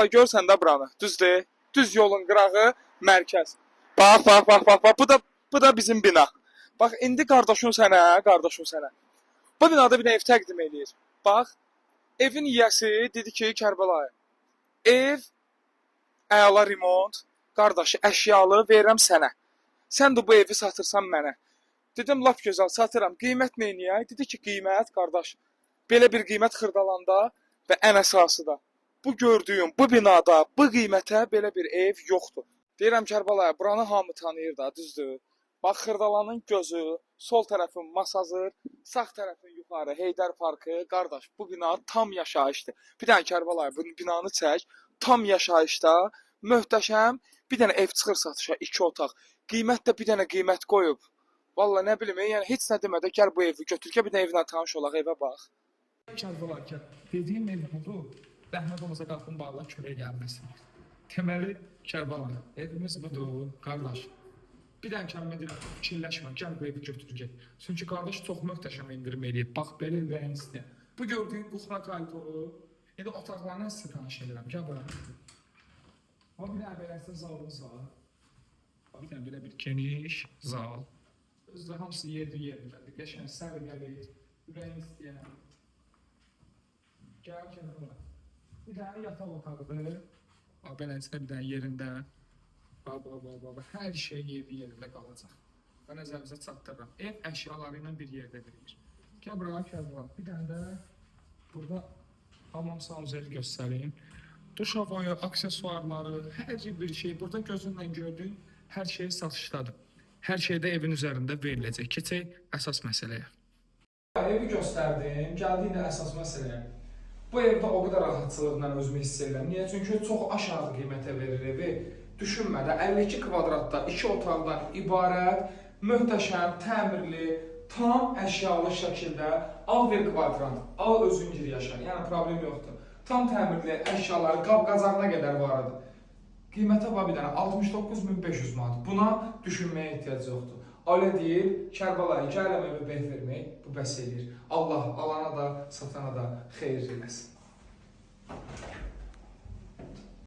Görsən də buranı, düzdür? Düz yolun qırağı, mərkəz. Bax. Bu da bizim bina. Bax, indi qardaşın sənə. Bu binada bir ev təqdim eləyir. Bax, evin yiyəsi dedi ki, Kərbəlayı, ev əla remont, qardaşı, əşyalı verirəm sənə. Sən də bu evi satırsan mənə. Dedim, lap gözəl, satıram. Qiymət neyniyək? Dedi ki, qiymət, qardaş, belə bir qiymət Xırdalanda və ən əsası da. Bu gördüyüm, bu binada, bu qiymətə belə bir ev yoxdur. Deyirəm Kərbalaya, buranı hamı tanıyır da, düzdür? Bax, Xırdalanın gözü, sol tərəfin Masazır, sağ tərəfin yuxarı Heydər Parkı. Qardaş, bu bina tam yaşayışdır. Bir dənə Kərbalaya, bu binanı çək, tam yaşayışda, möhtəşəm, bir dənə ev çıxır satışa, 2 otaq. Qiymət də bir dənə qiymət qoyub. Vallahi nə bilim, yəni heç nə demədə gəl bu evi götür ki, bir dənə evinə tanış olaq, evə bax. Kərbəlayı, dediyim ev budur. Rəhmət olmasa qalxın bağla köləyə gəlməsin. Deməli, Kərbəlayı, evimiz budur, qardaş. Bir dənə kəlmə deyirəm, fikirləşmə, gəl bu evi götür get. Çünki qardaş çox möhtəşəm indirim eləyib. Bax, belə ürəyin istəyir. Bu gördüyün buxra qaytoru, indi otaqlarına sizə tanış edirəm, gəl bura. O bir dənə beləsi zalımız var. Bir dənə belə bir geniş zal. Özdə hamısı yerindədir. Qəşəng səliqəli, ürəyin istəyən. Gəl bura. Bir dənə yataq otağıdır. Beləsinə bir dənə yerində. Hər şey yerində qalacaq. Və nəzərimizə çatdırıram. Ev əşyaları ilə bir yerdə bilir. Gəl bura, bir dənə də burada hamam sanuzeli göstəreyim. Duş havayı, aksesuarları, hər bir şey burada gözünlə gördüyün hər şey satışdadır. Hər şey də evin üzərində veriləcək. Keçək əsas məsələyə. Evi göstərdim, gəldik də əsas məsələyə. Bu evdə o qədər rahatçılıqla özümü hiss edirəm. Niyə? Çünki çox aşağı qiymətə verir evi. Düşünmədə 52 kvadratda 2 otaqdan ibarət, möhtəşəm, təmirli, tam əşyalı şəkildə al bir kvadrant, al özün gir yaşa. Yəni problem yoxdur. Tam təmirli əşyaları qab-qacağına qədər var idi. Qiymətə var bir dənə 69.500 manat. Buna düşünməyə ehtiyac yoxdur. Öyle deyil, Kərbəlayı gələm evə beh vermək, bu bəs eləyir. Allah alana da, satana da xeyir eləsin.